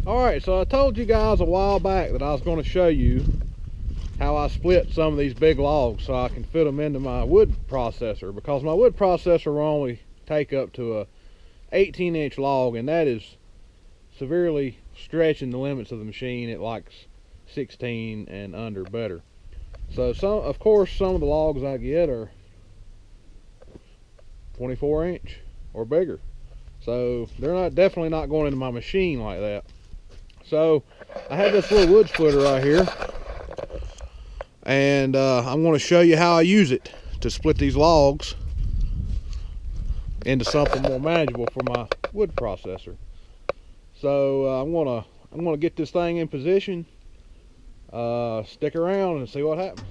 Alright, so I told you guys a while back that I was going to show you how I split some of these big logs so I can fit them into my wood processor, because my wood processor will only take up to a 18-inch log, and that is severely stretching the limits of the machine. It likes 16 and under better. So of course some of the logs I get are 24-inch or bigger, so they're definitely not going into my machine like that. So I have this little wood splitter right here, and I'm going to show you how I use it to split these logs into something more manageable for my wood processor. So I'm gonna get this thing in position. Stick around and see what happens.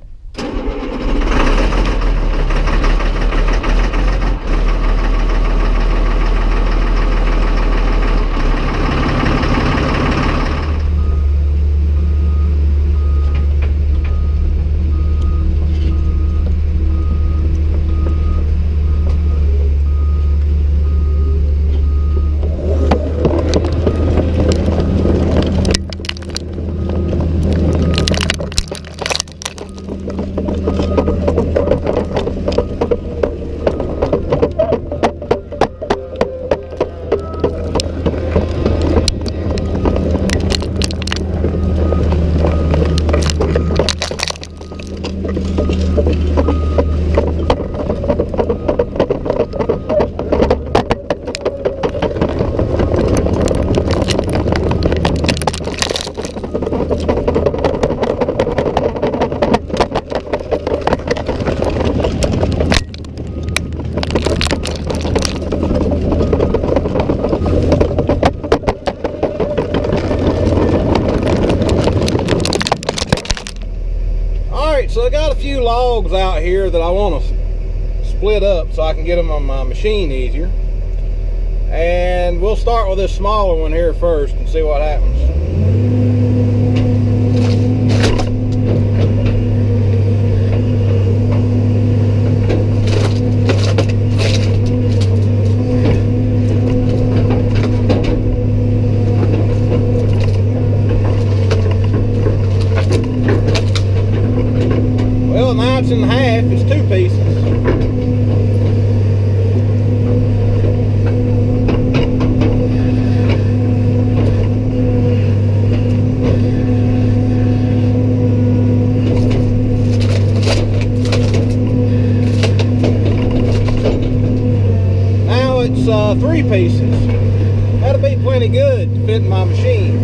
So I got a few logs out here that I want to split up so I can get them on my machine easier. And we'll start with this smaller one here first and see what happens. Now it's in half, it's two pieces. Now it's 3 pieces. That'll be plenty good to fit in my machine.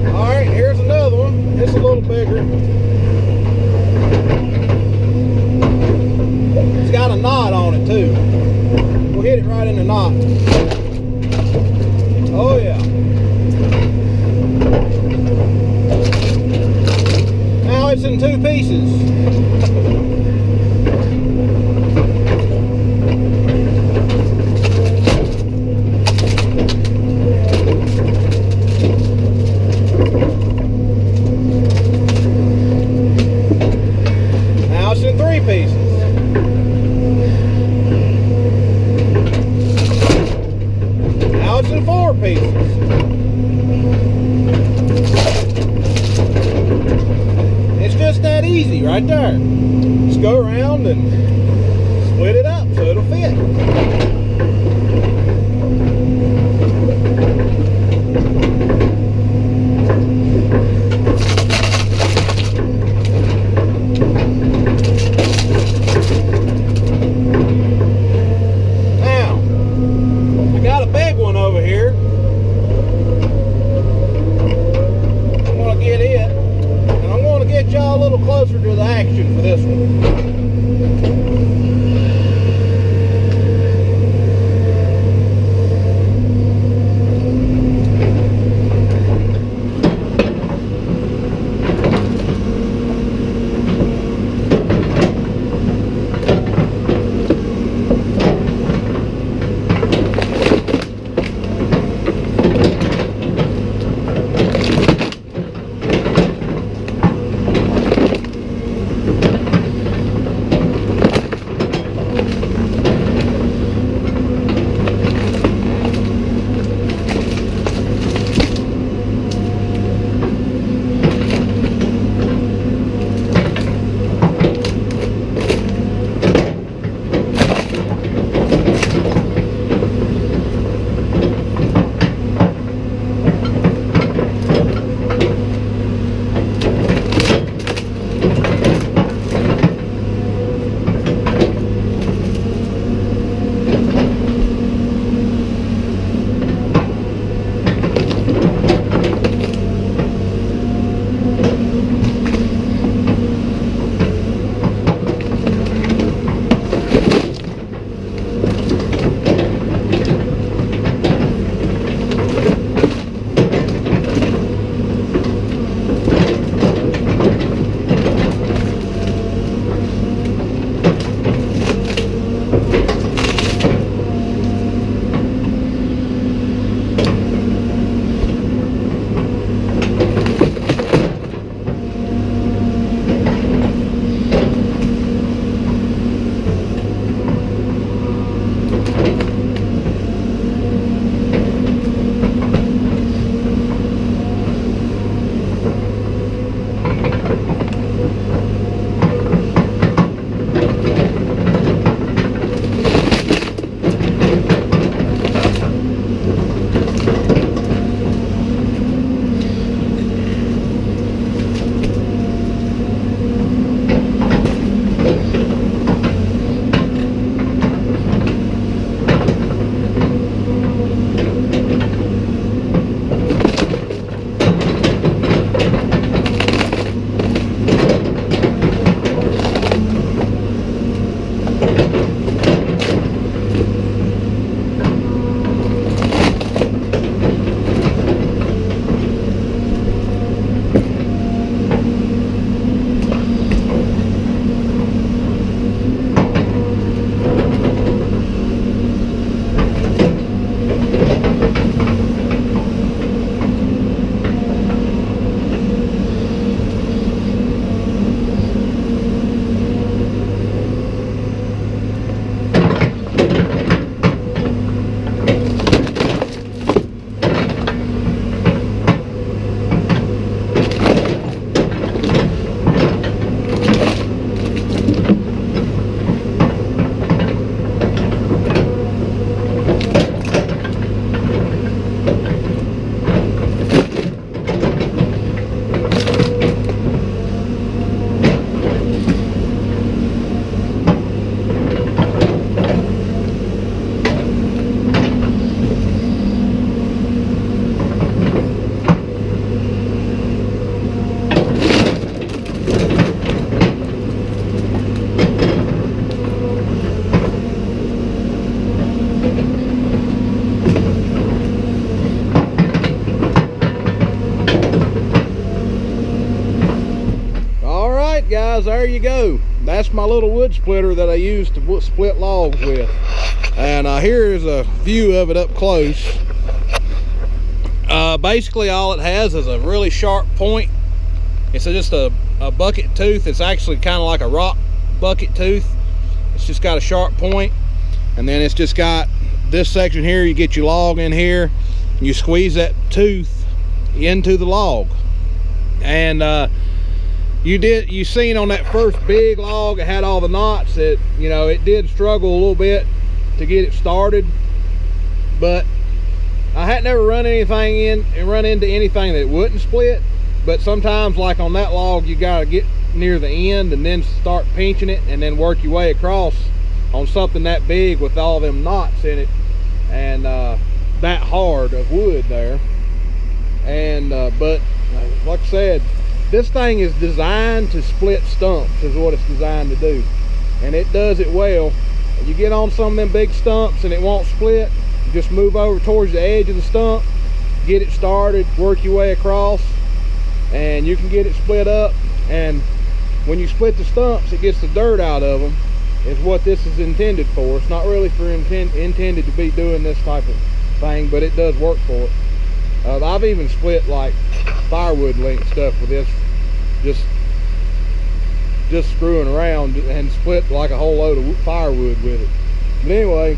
Alright, here's another one. It's a little bigger. It's got a knot on it too. We'll hit it right in the knot. Oh yeah. Now it's in 2 pieces. Easy right there. Just go around and split it up so it'll fit. Now, I got a big one over here. I'm going to get it. Get y'all a little closer to the action for this one. Guys, there you go. That's my little wood splitter that I use to split logs with. And here's a view of it up close. Basically all it has is a really sharp point. It's just a bucket tooth. It's actually kind of like a rock bucket tooth. It's just got a sharp point, and then it's just got this section here. You get your log in here and you squeeze that tooth into the log. And you seen on that first big log, it had all the knots that, you know, it did struggle a little bit to get it started, but I had never run into anything that wouldn't split. But sometimes, like on that log, you gotta get near the end and then start pinching it and then work your way across on something that big with all them knots in it and that hard of wood there. And but like I said, this thing is designed to split stumps, is what it's designed to do, and it does it well. You get on some of them big stumps and it won't split, you just move over towards the edge of the stump, get it started, work your way across, and you can get it split up. And when you split the stumps, it gets the dirt out of them, is what this is intended for. It's not really for intended to be doing this type of thing, but it does work for it. I've even split like firewood length stuff with this, just screwing around, and split like a whole load of firewood with it. But anyway,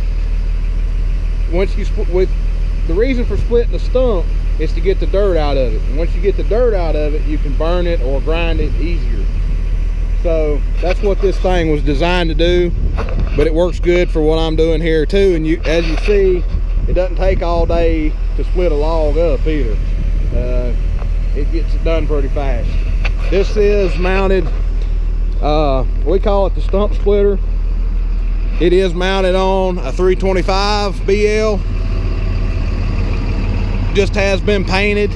once you split, with the reason for splitting the stump is to get the dirt out of it, and once you get the dirt out of it, you can burn it or grind it easier. So that's what this thing was designed to do, but it works good for what I'm doing here too. And as you see, it doesn't take all day to split a log up either. It gets it done pretty fast. This is mounted, we call it the stump splitter. It is mounted on a 325 BL. Just has been painted,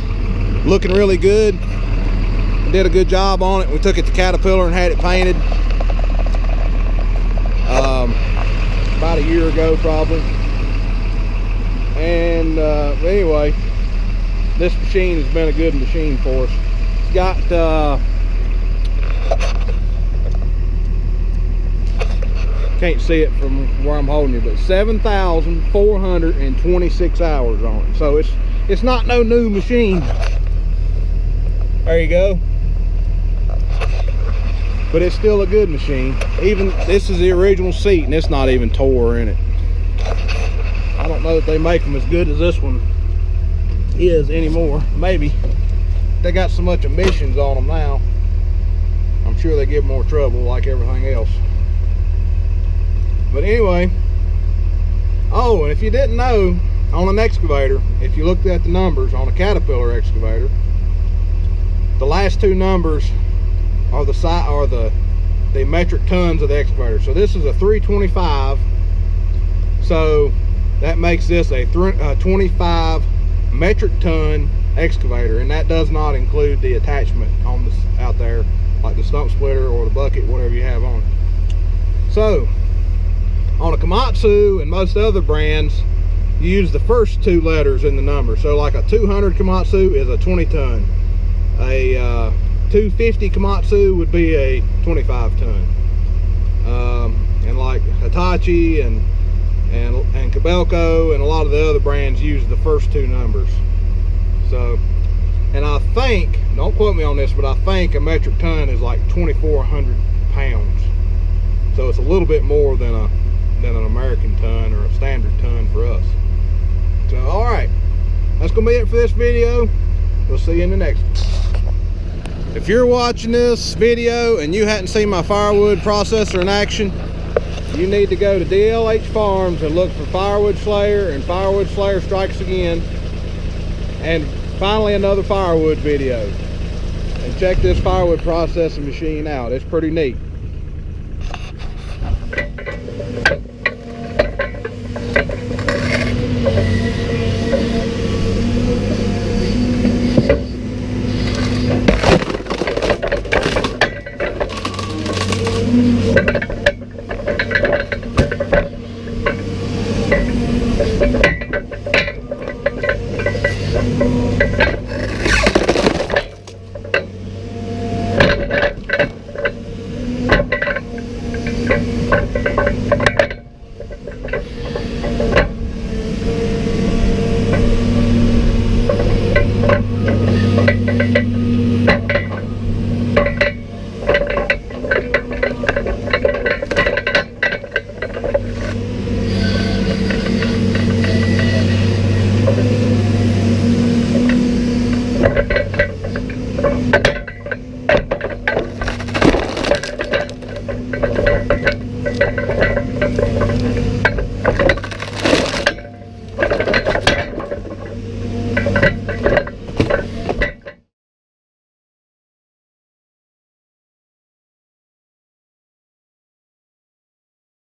looking really good. Did a good job on it. We took it to Caterpillar and had it painted about a year ago probably. And anyway, this machine has been a good machine for us. It's got Can't see it from where I'm holding you, but 7,426 hours on it. So it's not no new machine. There you go. But it's still a good machine. Even this is the original seat, and it's not even tore in it. I don't know that they make them as good as this one is anymore. Maybe they got so much emissions on them now, I'm sure they give more trouble like everything else. But anyway, oh, and if you didn't know, on an excavator, if you looked at the numbers on a Caterpillar excavator, the last two numbers are the size, or the metric tons of the excavator. So this is a 325, so that makes this a 25 metric ton excavator, and that does not include the attachment on this out there, like the stump splitter or the bucket, whatever you have on it. So on a Komatsu and most other brands, you use the first two letters in the number. So like a 200 Komatsu is a 20 ton. A 250 Komatsu would be a 25 ton. And like Hitachi and Kobelco and a lot of the other brands use the first two numbers. So, and I think, don't quote me on this, but I think a metric ton is like 2,400 pounds. So it's a little bit more than an American ton or a standard ton for us. So, all right, that's gonna be it for this video. We'll see you in the next one. If you're watching this video and you hadn't seen my firewood processor in action, you need to go to DLH Farms and look for Firewood Slayer and Firewood Slayer Strikes Again, and finally another firewood video. And check this firewood processing machine out. It's pretty neat.